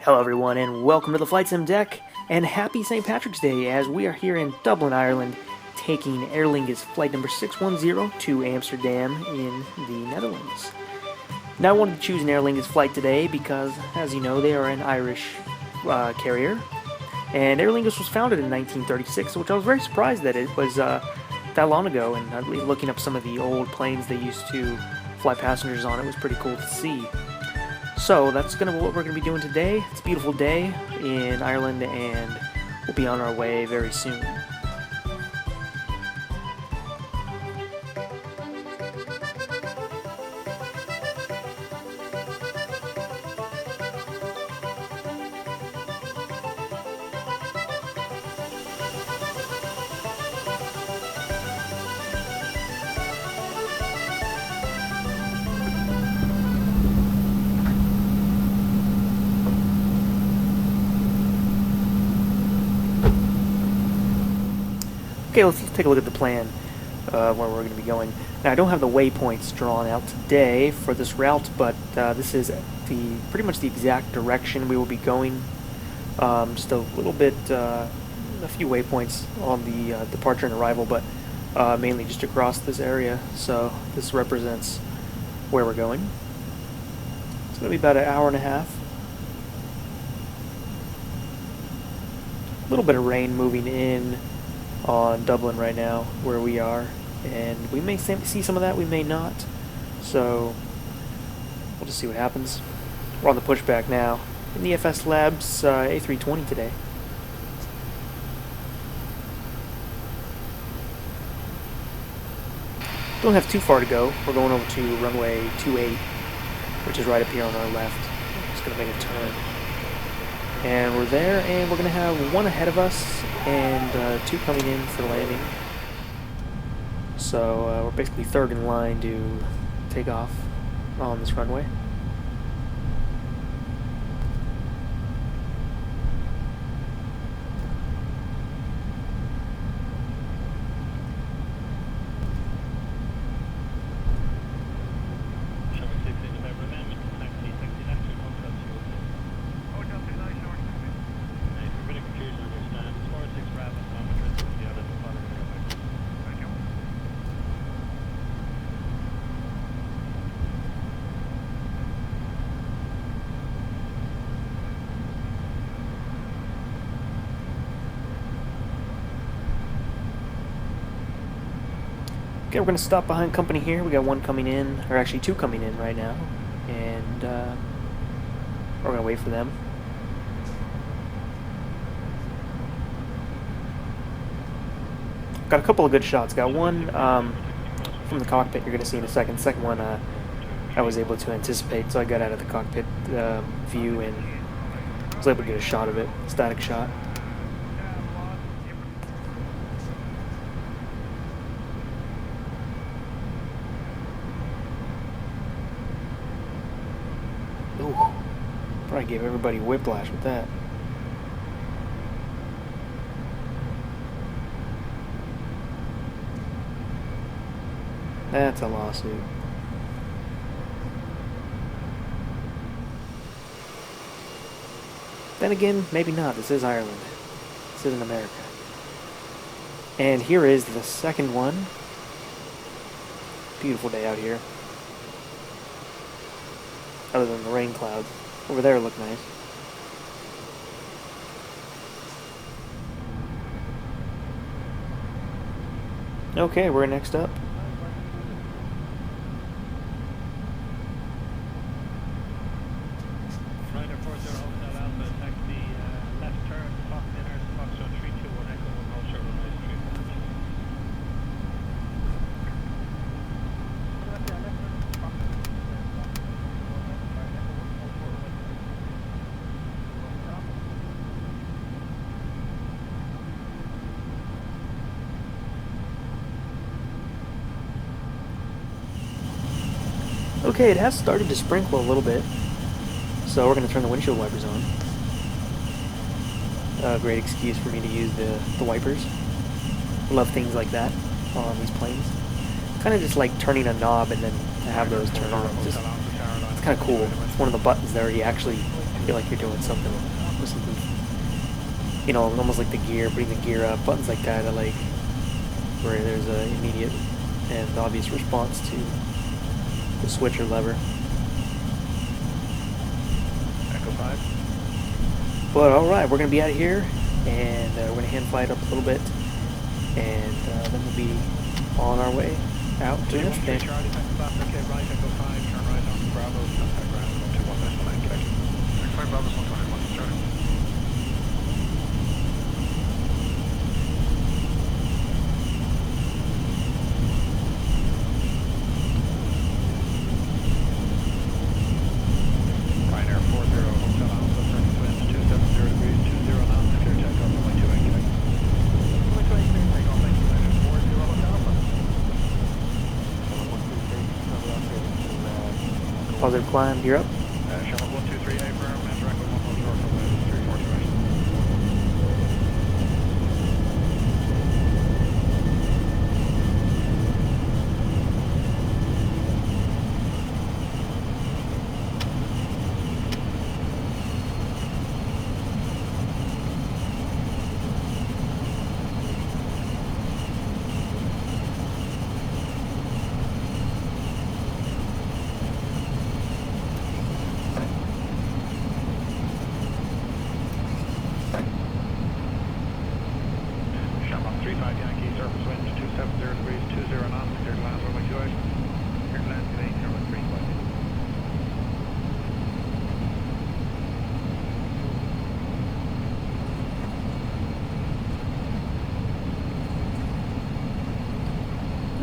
Hello everyone and welcome to the Flight Sim Deck, and happy St. Patrick's Day as we are here in Dublin, Ireland, taking Aer Lingus flight number 610 to Amsterdam in the Netherlands. Now I wanted to choose an Aer Lingus flight today because, as you know, they are an Irish carrier, and Aer Lingus was founded in 1936, which I was very surprised that it was that long ago, and looking up some of the old planes they used to fly passengers on, it was pretty cool to see. So that's what we're going to be doing today. It's a beautiful day in Ireland, and we'll be on our way very soon. Okay, let's take a look at the plan where we're going to be going. Now, I don't have the waypoints drawn out today for this route, but this is pretty much the exact direction we will be going. Just a little bit, a few waypoints on the departure and arrival, but mainly just across this area. So this represents where we're going. It's going to be about an hour and a half. A little bit of rain moving in on Dublin right now where we are, and we may see some of that, we may not, so we'll just see what happens. We're on the pushback now in the FS Labs A320 today. Don't have too far to go. We're going over to runway 28, which is right up here on our left. Just gonna make a turn. And we're there, and we're going to have one ahead of us and two coming in for landing. So we're basically third in line to take off on this runway. Okay, we're going to stop behind company here. We got one coming in, or actually two coming in right now, and we're going to wait for them. Got a couple of good shots. Got one from the cockpit you're going to see in a second. Second one I was able to anticipate, so I got out of the cockpit view and was able to get a shot of it, static shot. Ooh, probably gave everybody whiplash with that. That's a lawsuit. Then again, maybe not. This is Ireland. This isn't America. And here is the second one. Beautiful day out here. Other than the rain clouds. Over there look nice. Okay, we're next up. Okay, it has started to sprinkle a little bit, so we're going to turn the windshield wipers on. A great excuse for me to use the wipers. Love things like that on these planes. Kind of just like turning a knob and then to have those turn on. It's kind of cool. It's one of the buttons there you actually feel like you're doing something with something, you know, almost like the gear, putting the gear up, buttons like that, like where there's an immediate and obvious response to the switch or lever. Echo 5. But alright, we're going to be out of here, and we're going to hand fly it up a little bit, and then we'll be on our way out to Amsterdam. Charlie, okay, right, Echo 5, turn right on Bravo, contact ground, 21.9, connection. Echo 5, Bravo, 121, Charlie. Positive climb, you're up. Charlotte 123, affirm, and direct 110 from 34 direction.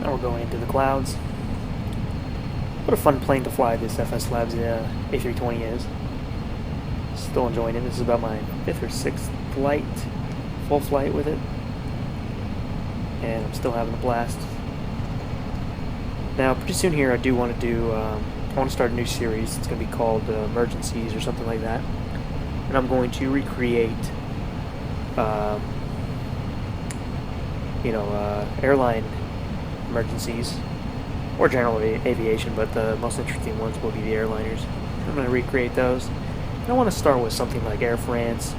Now we're going into the clouds. What a fun plane to fly this FS Labs A320 is. Still enjoying it. This is about my 5th or 6th flight, full flight with it. And I'm still having a blast. Now, pretty soon here I do want to do, I want to start a new series. It's going to be called Emergencies or something like that. And I'm going to recreate, airline emergencies, or general aviation, but the most interesting ones will be the airliners. I'm going to recreate those. And I want to start with something like Air France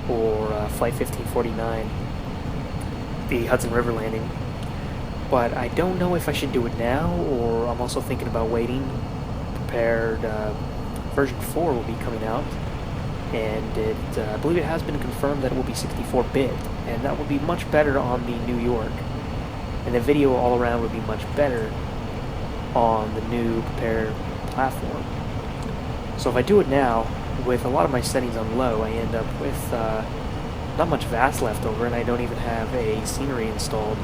or Flight 1549, the Hudson River landing. But I don't know if I should do it now, or I'm also thinking about waiting. Prepared version 4 will be coming out, and I believe it has been confirmed that it will be 64-bit, and that will be much better on the New York. And the video all around would be much better on the new Prepar platform. So if I do it now, with a lot of my settings on low, I end up with not much VAS left over, and I don't even have a scenery installed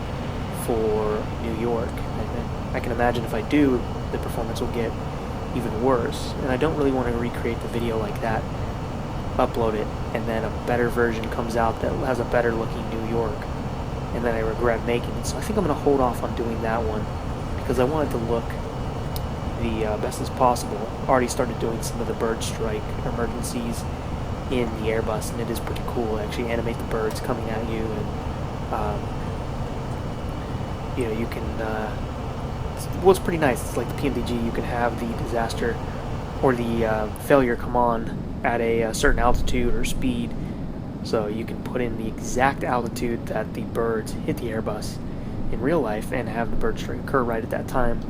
for New York. And I can imagine if I do, the performance will get even worse. And I don't really want to recreate the video like that, upload it, and then a better version comes out that has a better looking New York, and then I regret making it. So I think I'm going to hold off on doing that one, because I want it to look the best as possible. Already started doing some of the bird strike emergencies in the Airbus, and it is pretty cool. Actually animate the birds coming at you, and you can, well, it's pretty nice. It's like the PMDG. You can have the disaster or the failure come on at a certain altitude or speed, so you can put in the exact altitude that the birds hit the Airbus in real life and have the bird strike occur right at that time.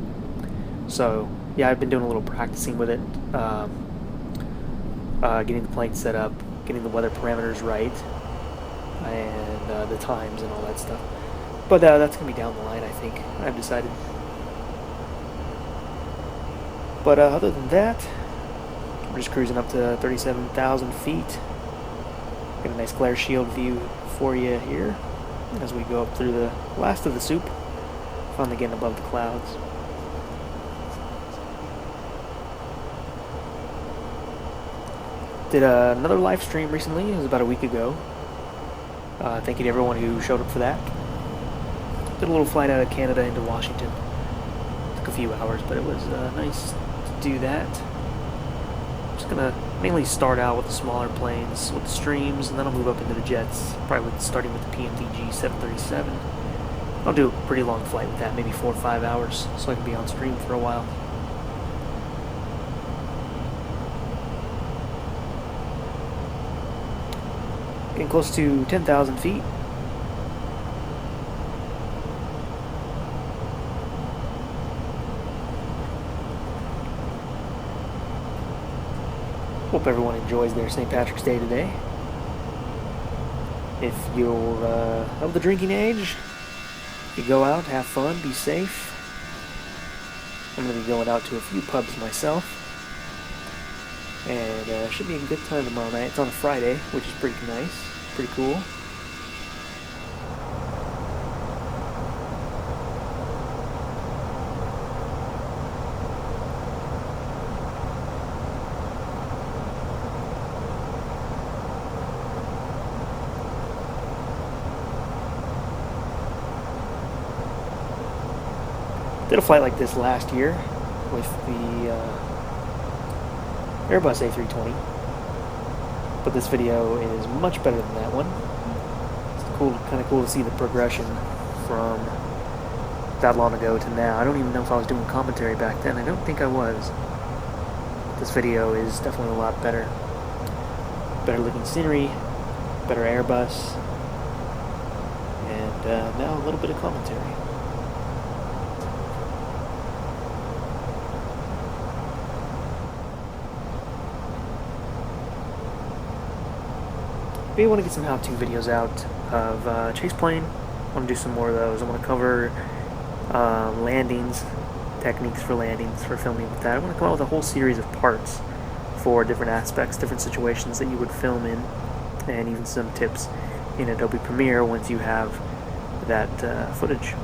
So yeah, I've been doing a little practicing with it, getting the plane set up, getting the weather parameters right, and the times and all that stuff. But that's going to be down the line, I think. I've decided. But other than that, we're just cruising up to 37,000 feet. Got a nice glare shield view for you here as we go up through the last of the soup. Finally getting above the clouds. Did another live stream recently. It was about a week ago. Thank you to everyone who showed up for that. Did a little flight out of Canada into Washington. Took a few hours, but it was nice to do that. I'm just gonna mainly start out with the smaller planes, with the streams, and then I'll move up into the jets, probably starting with the PMDG 737. I'll do a pretty long flight with that, maybe 4 or 5 hours, so I can be on stream for a while. Getting close to 10,000 feet. Hope everyone enjoys their St. Patrick's Day today. If you're of the drinking age, you go out, have fun, be safe. I'm going to be going out to a few pubs myself. And should be a good time tomorrow night. It's on a Friday, which is pretty nice, pretty cool. Did a flight like this last year with the Airbus A320, but this video is much better than that one. It's cool, kind of cool to see the progression from that long ago to now. I don't even know if I was doing commentary back then. I don't think I was. This video is definitely a lot better. Better looking scenery, better Airbus, and now a little bit of commentary. Maybe I want to get some how-to videos out of chase plane. I want to do some more of those. I want to cover landings, techniques for landings, for filming with that. I want to come out with a whole series of parts for different aspects, different situations that you would film in, and even some tips in Adobe Premiere once you have that footage.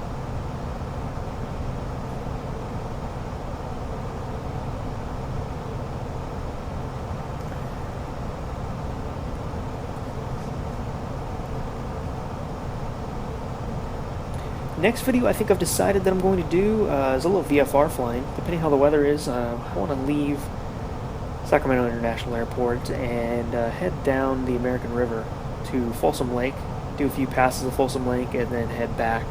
Next video I think I've decided that I'm going to do is a little VFR flying. Depending how the weather is, I want to leave Sacramento International Airport and head down the American River to Folsom Lake, do a few passes of Folsom Lake, and then head back.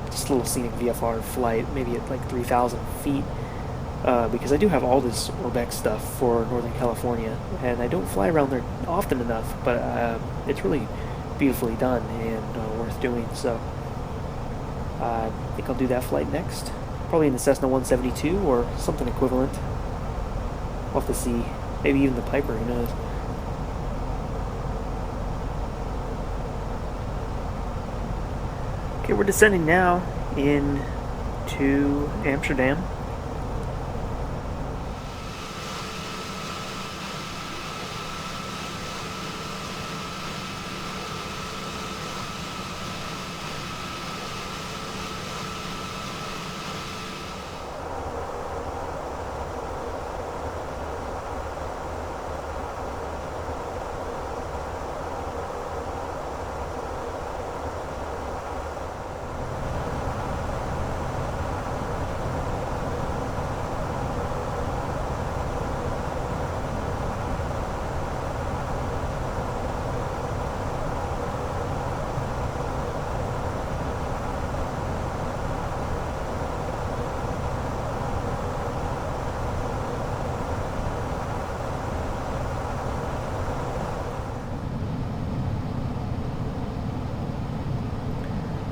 Just a little scenic VFR flight, maybe at like 3,000 feet, because I do have all this Orbx stuff for Northern California, and I don't fly around there often enough, but it's really beautifully done and worth doing, so I think I'll do that flight next. Probably in the Cessna 172 or something equivalent. We'll have to see. Maybe even the Piper, who knows. Okay, we're descending now into Amsterdam.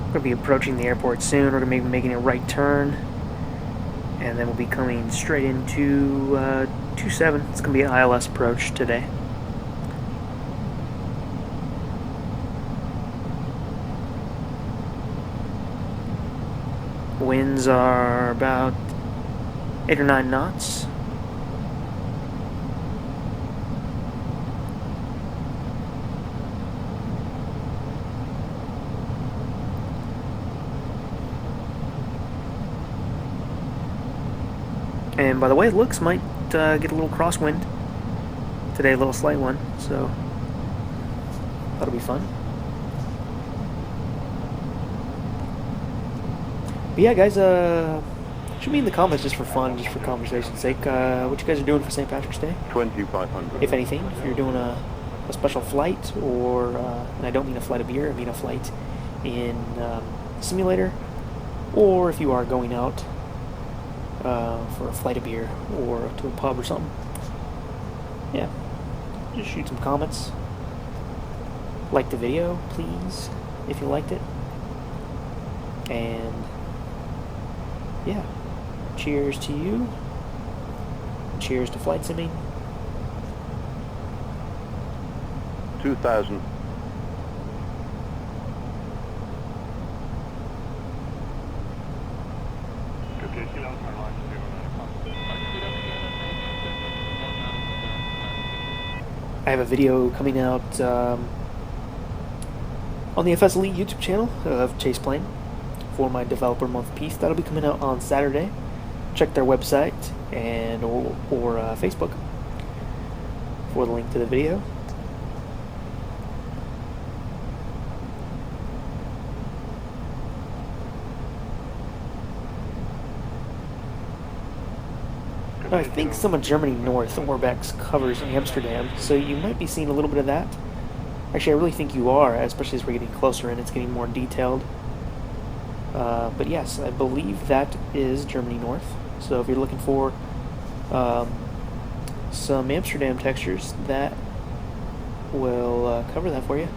We're going to be approaching the airport soon. We're going to be making a right turn, and then we'll be coming straight into 27. It's going to be an ILS approach today. Winds are about 8 or 9 knots. And by the way it looks, might get a little crosswind today, a little slight one, so that'll be fun. But yeah, guys, shoot me in the comments just for fun, just for conversation's sake, what you guys are doing for St. Patrick's Day. 2500. If anything, if you're doing a special flight, or, and I don't mean a flight of beer, I mean a flight in simulator, or if you are going out for a flight of beer or to a pub or something. Yeah, just shoot some comments. like the video, please, if you liked it. And yeah, cheers to you. Cheers to flight simming. 2000. I have a video coming out on the FSElite YouTube channel of Chase Plane for my Developer Month piece. That'll be coming out on Saturday. Check their website and or Facebook for the link to the video. I think some of Germany North Orbx covers Amsterdam, so you might be seeing a little bit of that. Actually, I really think you are, especially as we're getting closer and it's getting more detailed. But yes, I believe that is Germany North. So if you're looking for some Amsterdam textures, that will cover that for you.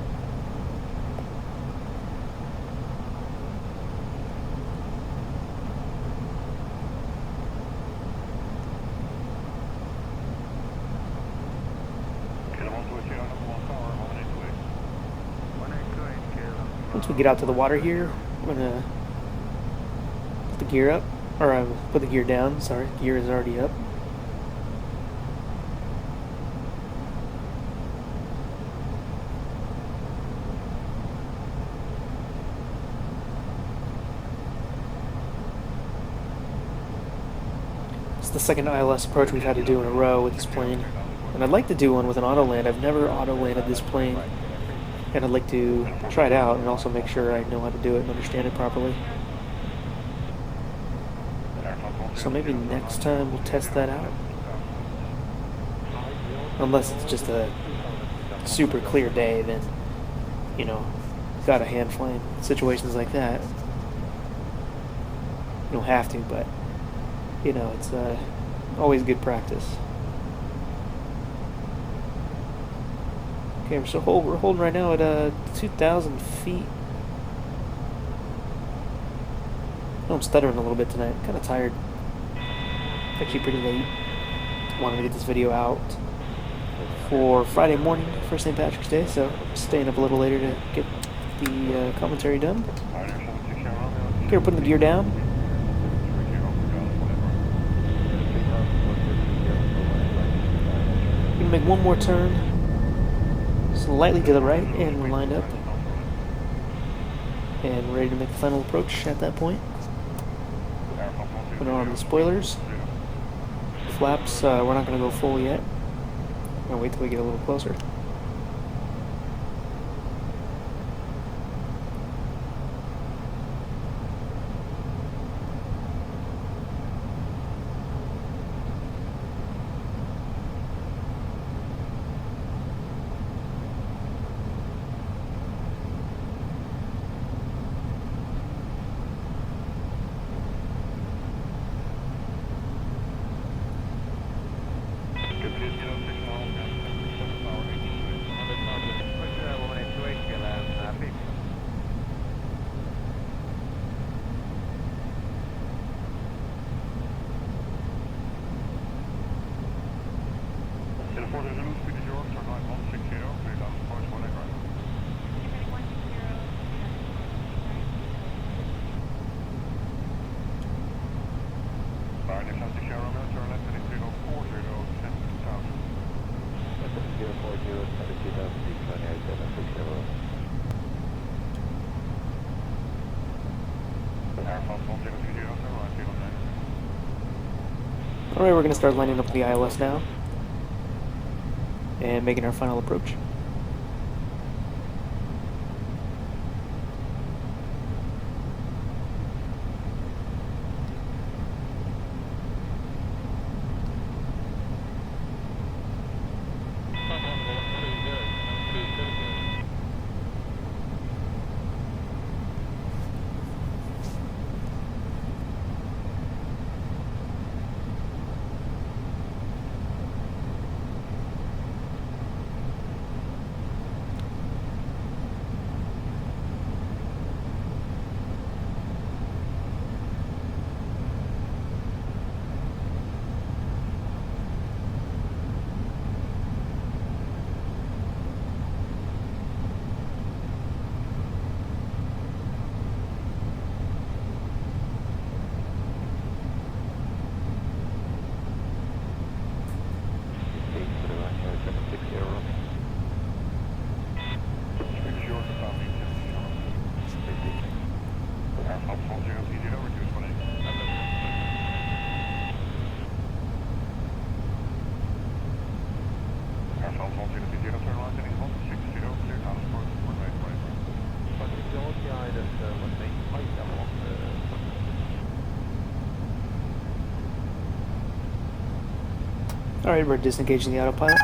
Once we get out to the water here, we're going to put the gear up, or put the gear down, sorry, gear is already up. It's the second ILS approach we've had to do in a row with this plane, and I'd like to do one with an auto land. I've never auto landed this plane, and I'd like to try it out and also make sure I know how to do it and understand it properly. So maybe next time we'll test that out. Unless it's just a super clear day, then, you know, got a hand flame. Situations like that, you don't have to, but, you know, it's always good practice. Okay, we're holding right now at 2,000 feet. Oh, I'm stuttering a little bit tonight. I'm kind of tired. It's actually pretty late. Wanted to get this video out for Friday morning for St. Patrick's Day, so staying up a little later to get the commentary done. Okay, we're putting the gear down. Gonna make one more turn. Slightly to the right, and we're lined up and ready to make the final approach at that point. Put on the spoilers. Flaps, we're not going to go full yet. I'm going to wait till we get a little closer. Alright, we're going to start lining up the ILS now and making our final approach. Alright, we're disengaging the autopilot.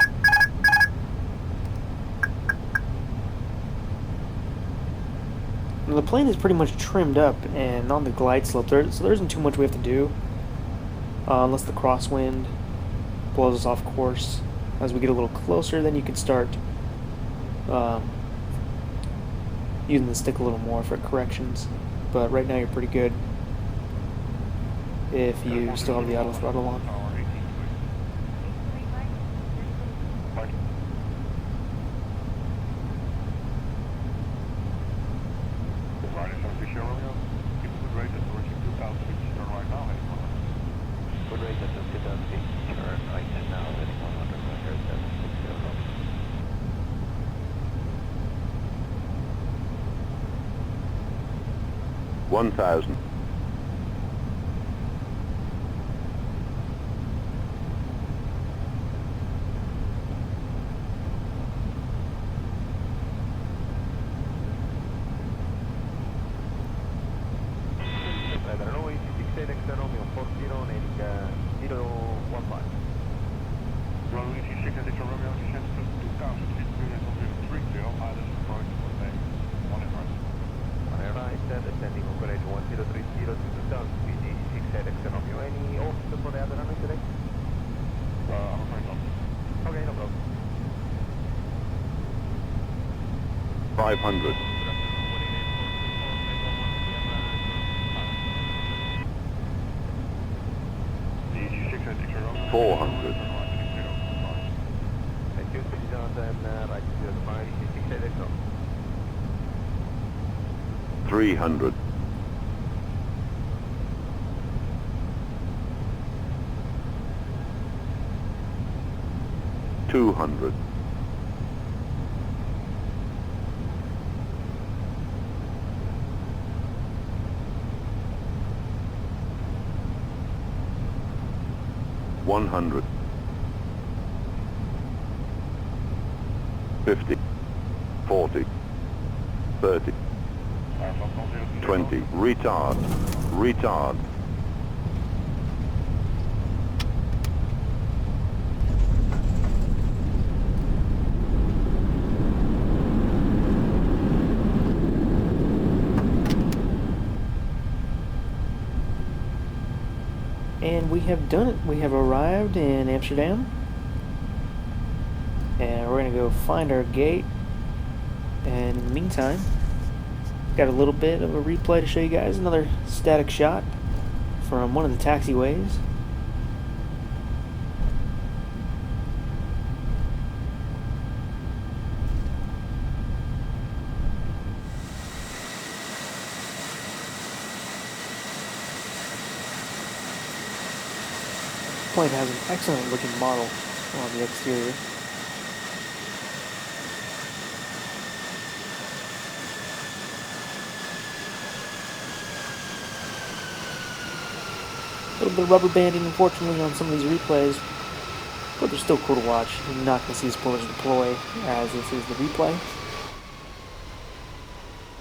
Now, the plane is pretty much trimmed up and on the glide slope, so there isn't too much we have to do. Unless the crosswind blows us off course. As we get a little closer, then you can start using the stick a little more for corrections. But right now you're pretty good if you still have the auto throttle on. One thousand. Okay, no problem. 500. 400. Thank you, Speedy Jonathan, right to the 566 300. 200. 100. 50. 40. 30. 20. Retard. Retard. And we have done it. We have arrived in Amsterdam. And we're going to go find our gate. And in the meantime, got a little bit of a replay to show you guys. Another static shot from one of the taxiways. The plane has an excellent looking model on the exterior. A little bit of rubber banding, unfortunately, on some of these replays, but they're still cool to watch. You're not going to see spoilers deploy as this is the replay.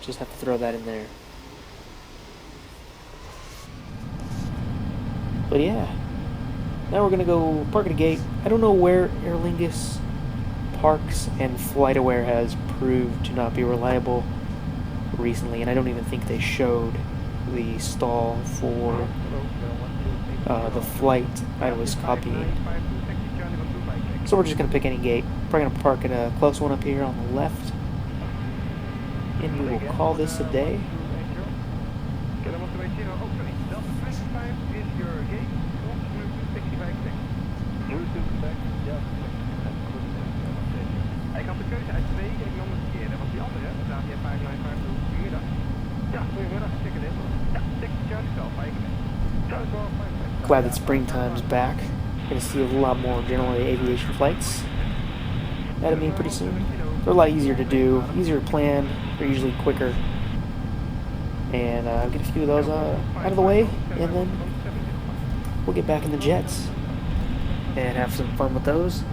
Just have to throw that in there. But yeah, now we're going to go park at a gate. I don't know where Aer Lingus parks and FlightAware has proved to not be reliable recently, and I don't even think they showed the stall for the flight I was copying. So we're just going to pick any gate. Probably going to park at a close one up here on the left. And we will call this a day. Ik had de keuze uit 2 en ik omgekeerde, want die andere, de ADF 595, goedemiddag. Ja, goedemiddag, check it in. Ja, check the Charlie zelf, Glad that springtime's back. Gonna see a lot more general aviation flights out of me pretty soon. They're a lot easier to do, easier to plan, they're usually quicker. And get a few of those out of the way, and then we'll get back in the jets and have some fun with those.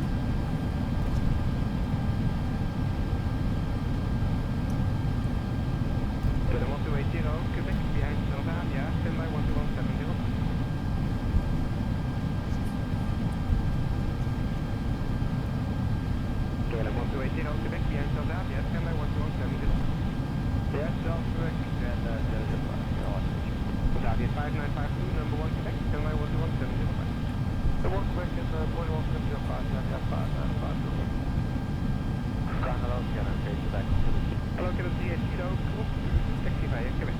Hello, can I see a kilo? Taxi by Quebec.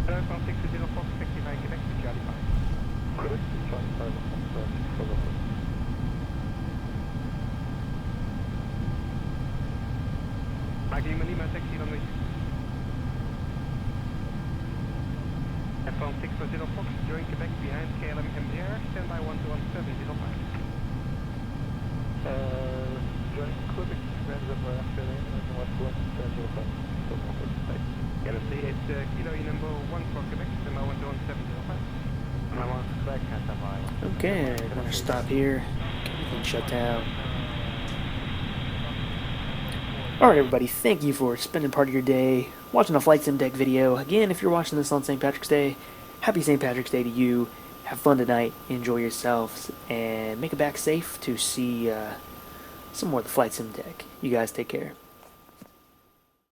Hello, from 620 Fox, taxi by Quebec to Charlie 5. Maak Lima Lima, taxi dan nu. And from 620 Fox, join Quebec behind KLM MDR, standby 121-705. Join Quebec, Ransom Australian, and 121-705. Yeah, let's see, it's kilo number 1 for Quebec, standby 121-705. Okay, another stop here. Get everything shut down. Alright everybody, thank you for spending part of your day watching a Flight Sim Deck video. Again, if you're watching this on St. Patrick's Day, happy St. Patrick's Day to you. Have fun tonight, enjoy yourselves, and make it back safe to see some more of the Flight Sim Deck. You guys take care.